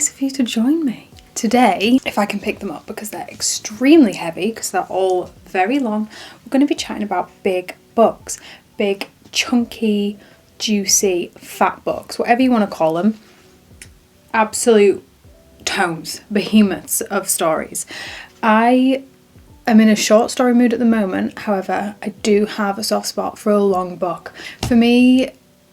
nice of you to join me. Today, if I can pick them up because they're extremely heavy, because they're all very long, we're going to be chatting about big books. Big, chunky, juicy, fat books, whatever you want to call them. Absolute tomes, behemoths of stories. I am in a short story mood at the moment, however, I do have a soft spot for a long book. For me,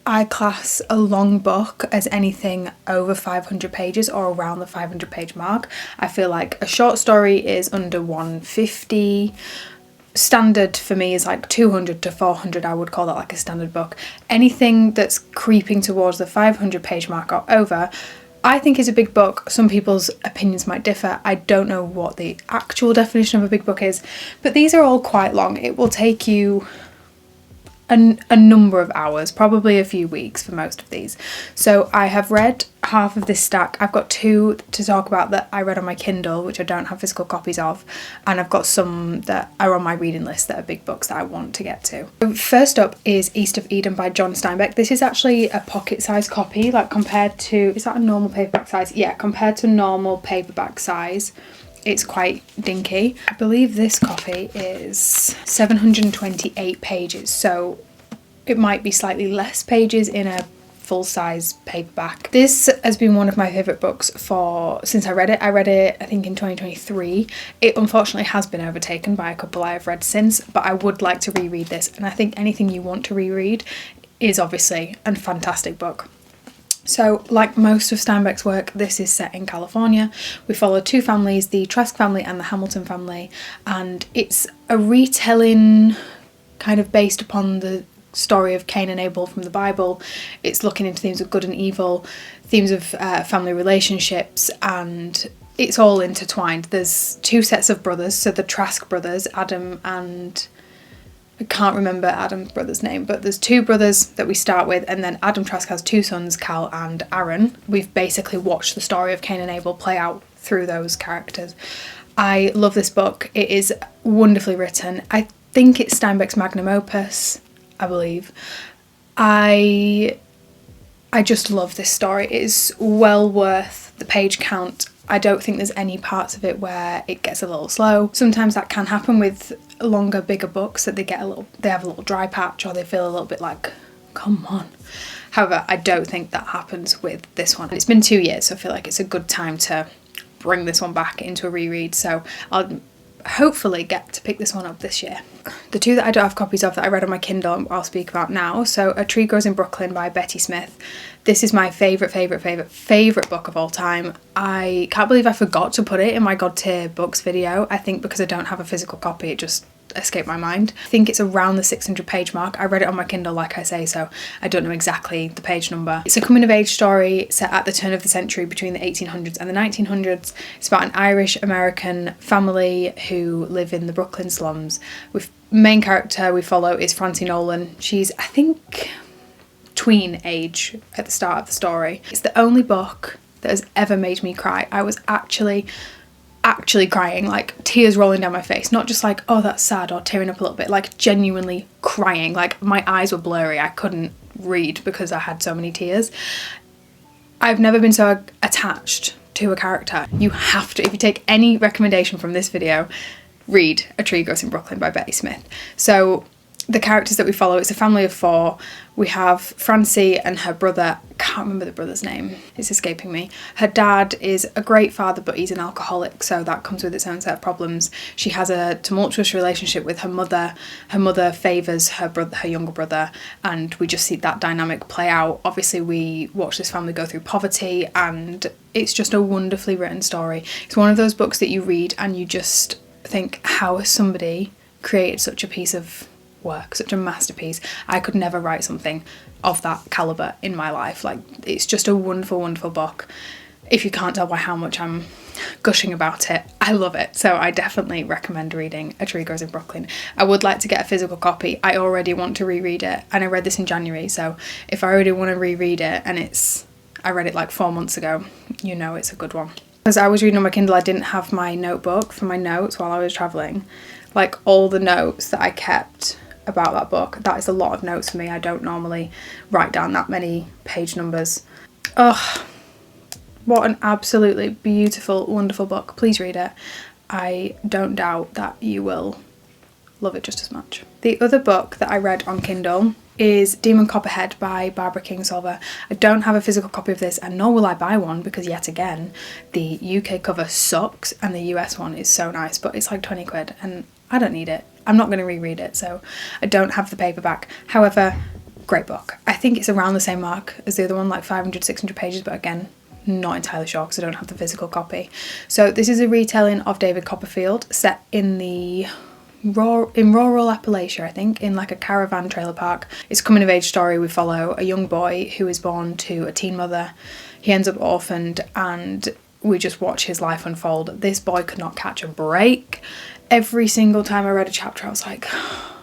I class a long book as anything over 500 pages or around the 500 page mark. I feel like a short story is under 150. Standard for me is like 200 to 400. I would call that like a standard book. Anything that's creeping towards the 500 page mark or over, I think is a big book. Some people's opinions might differ. I don't know what the actual definition of a big book is, but these are all quite long. It will take you a number of hours, probably a few weeks for most of these. So I have read half of this stack. I've got two to talk about that I read on my Kindle, which I don't have physical copies of, and I've got some that are on my reading list that are big books that I want to get to. First up is East of Eden by John Steinbeck. This is actually a pocket-sized copy, like compared to, is that a normal paperback size? Yeah, compared to normal paperback size, it's quite dinky. I believe this copy is 728 pages, so it might be slightly less pages in a full-size paperback. This has been one of my favourite books since I read it. I read it I think in 2023. It unfortunately has been overtaken by a couple I have read since, but I would like to reread this, and I think anything you want to reread is obviously a fantastic book. So, like most of Steinbeck's work, this is set in California. We follow two families, the Trask family and the Hamilton family, and it's a retelling kind of based upon the story of Cain and Abel from the Bible. It's looking into themes of good and evil, themes of family relationships, and it's all intertwined. There's two sets of brothers, so the Trask brothers, Adam and... I can't remember Adam's brother's name, but there's two brothers that we start with, and then Adam Trask has two sons, Cal and Aaron. We've basically watched the story of Cain and Abel play out through those characters. I love this book. It is wonderfully written. I think it's Steinbeck's magnum opus, I believe. I just love this story. It is well worth the page count. I don't think there's any parts of it where it gets a little slow. Sometimes that can happen with longer, bigger books, that they have a little dry patch, or they feel a little bit like, come on. However, I don't think that happens with this one. It's been 2 years, so I feel like it's a good time to bring this one back into a reread. So I'll hopefully get to pick this one up this year. The two that I don't have copies of that I read on my Kindle I'll speak about now. So A Tree Grows in Brooklyn by Betty Smith. This is my favourite book of all time. I can't believe I forgot to put it in my God Tier Books video. I think because I don't have a physical copy, it just escaped my mind. I think it's around the 600 page mark. I read it on my Kindle, like I say, so I don't know exactly the page number. It's a coming of age story set at the turn of the century between the 1800s and the 1900s. It's about an Irish-American family who live in the Brooklyn slums. Main character we follow is Francie Nolan. She's, I think, tween age at the start of the story. It's the only book that has ever made me cry. I was actually crying, like tears rolling down my face, not just like, oh that's sad, or tearing up a little bit, like genuinely crying. Like my eyes were blurry, I couldn't read because I had so many tears. I've never been so attached to a character. You have to, if you take any recommendation from this video, read A Tree Grows in Brooklyn by Betty Smith. So the characters that we follow, it's a family of four. We have Francie and her brother. I can't remember the brother's name, it's escaping me. Her dad is a great father, but he's an alcoholic, so that comes with its own set of problems. She has a tumultuous relationship with her mother. Her mother favours her younger brother, and we just see that dynamic play out. Obviously we watch this family go through poverty, and it's just a wonderfully written story. It's one of those books that you read and you just think, how has somebody created such a piece of work, such a masterpiece? I could never write something of that calibre in my life. Like, it's just a wonderful, wonderful book. If you can't tell by how much I'm gushing about it, I love it. So I definitely recommend reading A Tree Grows in Brooklyn. I would like to get a physical copy. I already want to reread it, and I read this in January, so if I already want to reread it and I read it like 4 months ago, you know it's a good one. As I was reading on my Kindle, I didn't have my notebook for my notes while I was travelling. Like, all the notes that I kept about that book, that is a lot of notes for me. I don't normally write down that many page numbers. Ugh, What an absolutely beautiful, wonderful book. Please read it. I don't doubt that you will love it just as much. The other book that I read on Kindle is Demon Copperhead by Barbara Kingsolver. I don't have a physical copy of this, and nor will I buy one, because yet again the UK cover sucks and the US one is so nice, but it's like 20 quid and I don't need it. I'm not going to reread it, so I don't have the paperback. However, great book. I think it's around the same mark as the other one, like 500, 600 pages, but again, not entirely sure because I don't have the physical copy. So this is a retelling of David Copperfield set in the rural Appalachia, I think, in like a caravan trailer park. It's a coming of age story. We follow a young boy who is born to a teen mother. He ends up orphaned and we just watch his life unfold. This boy could not catch a break. Every single time I read a chapter I was like,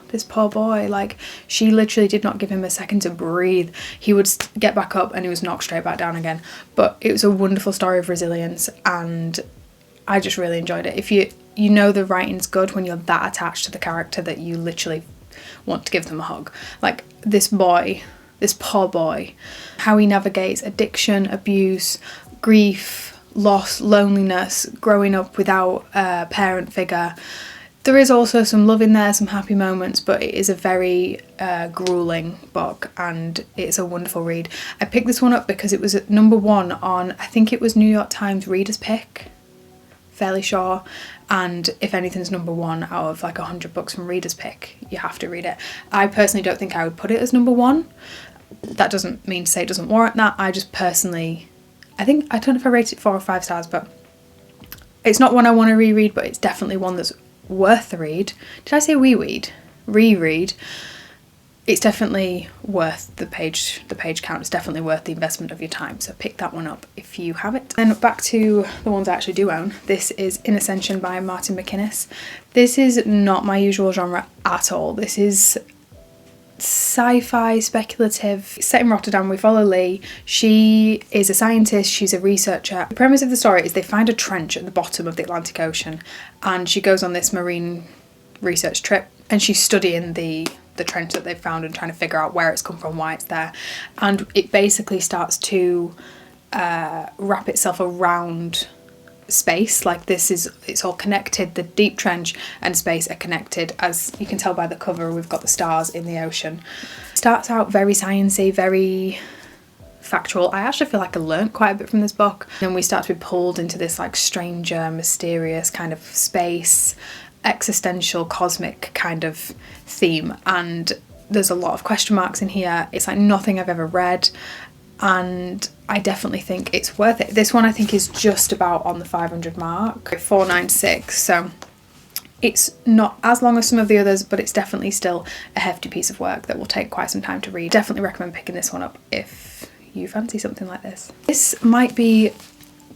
this poor boy, like she literally did not give him a second to breathe. He would get back up and he was knocked straight back down again. But it was a wonderful story of resilience and I just really enjoyed it. If you know the writing's good when you're that attached to the character that you literally want to give them a hug. Like this boy, this poor boy, how he navigates addiction, abuse, grief, loss, loneliness, growing up without a parent figure. There is also some love in there, some happy moments, but it is a very grueling book and it's a wonderful read. I picked this one up because it was at #1 on, I think it was New York Times Reader's Pick, fairly sure, and if anything's #1 out of like 100 books from Reader's Pick, you have to read it. I personally don't think I would put it as #1. That doesn't mean to say it doesn't warrant that. I just personally, I don't know if I rate it 4 or 5 stars, but it's not one I want to reread, but it's definitely one that's worth the read. Did I say reread? It's definitely worth the page count. It's definitely worth the investment of your time, so pick that one up if you have it. And back to the ones I actually do own. This is In Acension by Martin MacInnes. This is not my usual genre at all. This is sci-fi, speculative. Set in Rotterdam, we follow Lee. She is a scientist, she's a researcher. The premise of the story is they find a trench at the bottom of the Atlantic Ocean and she goes on this marine research trip and she's studying the trench that they've found and trying to figure out where it's come from, why it's there. And it basically starts to wrap itself around space. Like it's all connected. The deep trench and space are connected. As you can tell by the cover, we've got the stars in the ocean. Starts out very sciencey, very factual. I actually feel like I learnt quite a bit from this book. Then we start to be pulled into this like stranger, mysterious kind of space, existential, cosmic kind of theme, and there's a lot of question marks in here. It's like nothing I've ever read and I definitely think it's worth it. This one I think is just about on the 500 mark, 496, so it's not as long as some of the others, but it's definitely still a hefty piece of work that will take quite some time to read. Definitely recommend picking this one up if you fancy something like this. This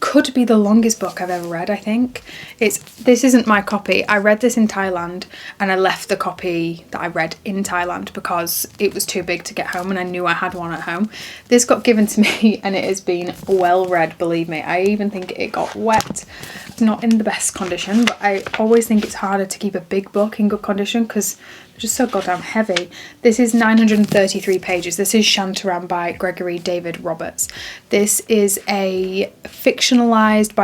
could be the longest book I've ever read, I think. This isn't my copy. I read this in Thailand and I left the copy that I read in Thailand because it was too big to get home and I knew I had one at home. This got given to me and it has been well read, believe me. I even think it got wet. It's not in the best condition, but I always think it's harder to keep a big book in good condition because they're just so goddamn heavy. This is 933 pages. This is Shantaram by Gregory David Roberts. This is a fictionalized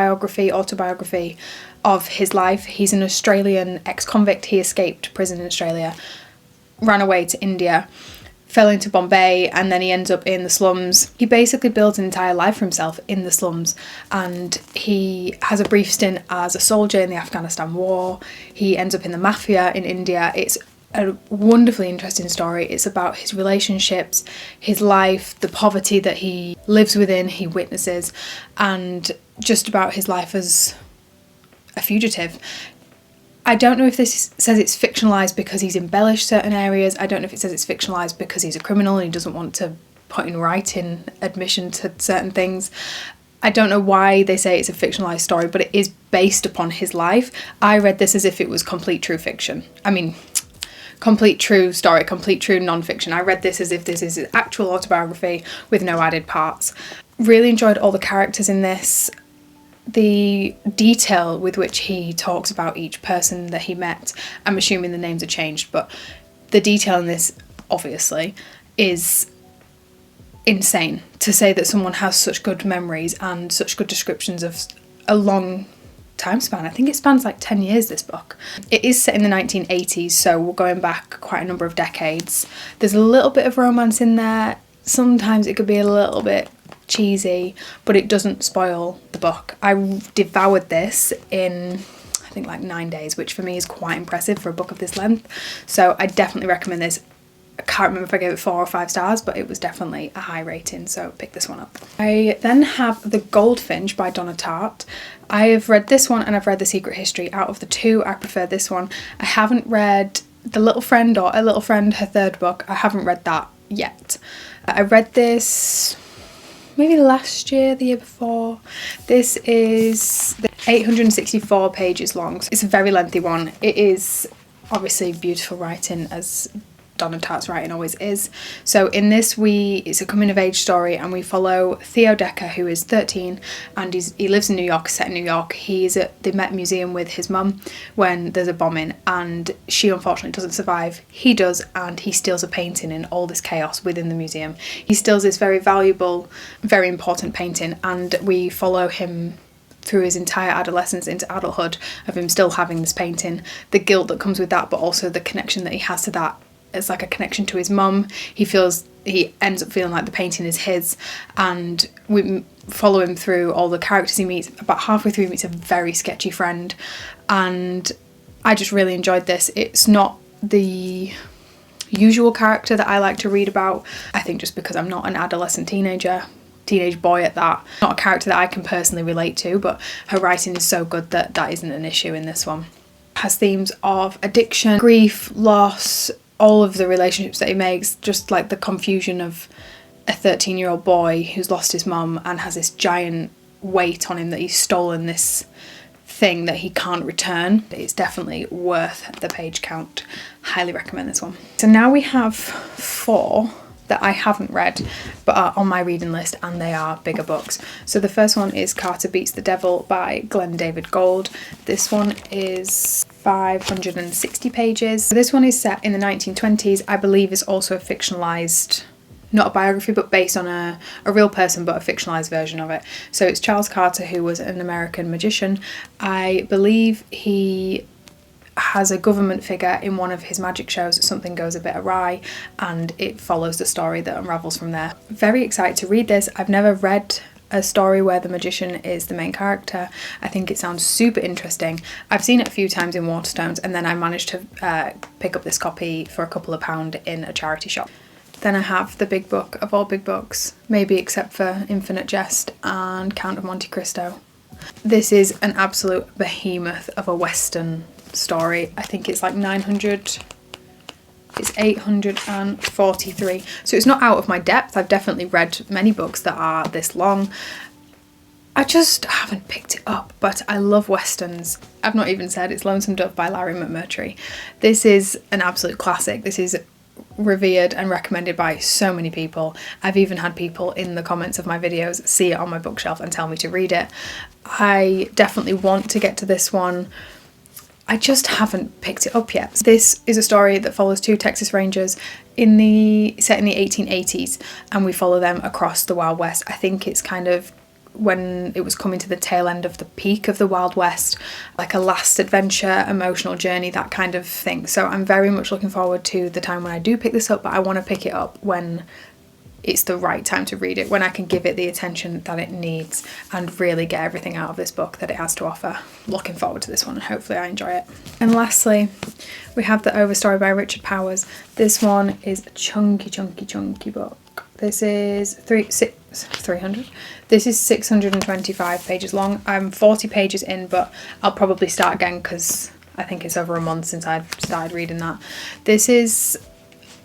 autobiography of his life. He's an Australian ex-convict. He escaped prison in Australia, ran away to India, fell into Bombay, and then he ends up in the slums. He basically builds an entire life for himself in the slums, and he has a brief stint as a soldier in the Afghanistan war. He ends up in the mafia in India. It's a wonderfully interesting story. It's about his relationships, his life, the poverty that he lives within, he witnesses, and just about his life as a fugitive. I don't know if this says it's fictionalised because he's embellished certain areas. I don't know if it says it's fictionalised because he's a criminal and he doesn't want to put in writing admission to certain things. I don't know why they say it's a fictionalised story, but it is based upon his life. I read this as if it was complete true fiction. I mean, complete true story, complete true non-fiction. I read this as if this is his actual autobiography with no added parts. Really enjoyed all the characters in this. The detail with which he talks about each person that he met, I'm assuming the names are changed, but the detail in this obviously is insane to say that someone has such good memories and such good descriptions of a long time span. I think it spans like 10 years, this book. It is set in the 1980s, so we're going back quite a number of decades. There's a little bit of romance in there. Sometimes it could be a little bit cheesy, but it doesn't spoil the book. I devoured this in, I think, like 9 days, which for me is quite impressive for a book of this length. So I definitely recommend this. I can't remember if I gave it 4 or 5 stars, but it was definitely a high rating, so pick this one up. I then have The Goldfinch by Donna Tartt. I have read this one and I've read The Secret History. Out of the two, I prefer this one. I haven't read The Little Friend or A Little Friend, her third book. I haven't read that yet. I read this maybe last year, the year before. This is 864 pages long. So it's a very lengthy one. It is obviously beautiful writing, as Donna Tartt's writing always is. So in this, it's a coming of age story, and we follow Theo Decker, who is 13, and he lives in New York, set in New York. He's at the Met Museum with his mum when there's a bombing, and she unfortunately doesn't survive. He does, and he steals a painting in all this chaos within the museum. He steals this very valuable, very important painting, and we follow him through his entire adolescence into adulthood of him still having this painting, the guilt that comes with that, but also the connection that he has to that. It's like a connection to his mum. He ends up feeling like the painting is his, and we follow him through all the characters he meets. About halfway through, he meets a very sketchy friend, and I just really enjoyed this. It's not the usual character that I like to read about. I think just because I'm not an adolescent teenage boy at that, not a character that I can personally relate to, but her writing is so good that that isn't an issue in this one. It has themes of addiction, grief, loss, all of the relationships that he makes, just like the confusion of a 13-year-old boy who's lost his mum and has this giant weight on him that he's stolen this thing that he can't return. It's definitely worth the page count. Highly recommend this one. So now we have 4 that I haven't read but are on my reading list, and they are bigger books. So the first one is Carter Beats the Devil by Glen David Gold. This one is 560 pages. This one is set in the 1920s. I believe it's also a fictionalised, not a biography, but based on a real person, but a fictionalised version of it. So it's Charles Carter, who was an American magician. I believe he has a government figure in one of his magic shows. Something goes a bit awry, and it follows the story that unravels from there. Very excited to read this. I've never read a story where the magician is the main character. I think it sounds super interesting. I've seen it a few times in Waterstones, and then I managed to pick up this copy for a couple of pounds in a charity shop. Then I have the big book of all big books, maybe except for Infinite Jest and Count of Monte Cristo. This is an absolute behemoth of a Western story. I think it's like 900, it's 843, so it's not out of my depth. I've definitely read many books that are this long. I just haven't picked it up, but I love Westerns. I've not even said it's Lonesome Dove by Larry McMurtry. This is an absolute classic. This is revered and recommended by so many people. I've even had people in the comments of my videos see it on my bookshelf and tell me to read it. I definitely want to get to this one. I just haven't picked it up yet. This is a story that follows 2 Texas Rangers set in the 1880s, and we follow them across the Wild West. I think it's kind of when it was coming to the tail end of the peak of the Wild West, like a last adventure, emotional journey, that kind of thing. So I'm very much looking forward to the time when I do pick this up, but I want to pick it up when it's the right time to read it, when I can give it the attention that it needs and really get everything out of this book that it has to offer. Looking forward to this one, and hopefully I enjoy it. And lastly, we have The Overstory by Richard Powers. This one is a chunky book. This is 300. This is 625 pages long. I'm 40 pages in, but I'll probably start again because I think it's over a month since I started reading that. This is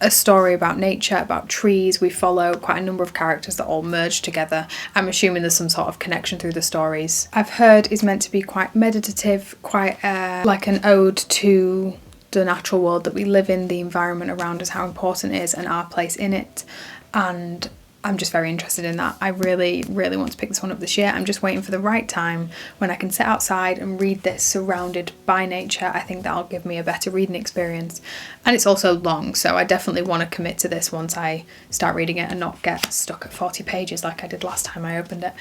a story about nature, about trees. We follow quite a number of characters that all merge together. I'm assuming there's some sort of connection through the stories. I've heard is meant to be quite meditative, quite like an ode to the natural world that we live in, the environment around us, how important it is, and our place in it. And I'm just very interested in that. I really, really want to pick this one up this year. I'm just waiting for the right time when I can sit outside and read this surrounded by nature. I think that'll give me a better reading experience. And it's also long, so I definitely want to commit to this once I start reading it and not get stuck at 40 pages like I did last time I opened it.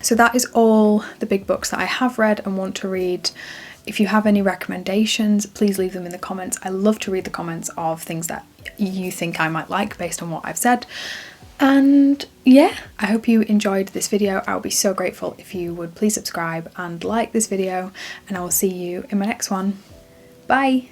So that is all the big books that I have read and want to read. If you have any recommendations, please leave them in the comments. I love to read the comments of things that you think I might like based on what I've said. And yeah, I hope you enjoyed this video. I would be so grateful if you would please subscribe and like this video, and I will see you in my next one. Bye!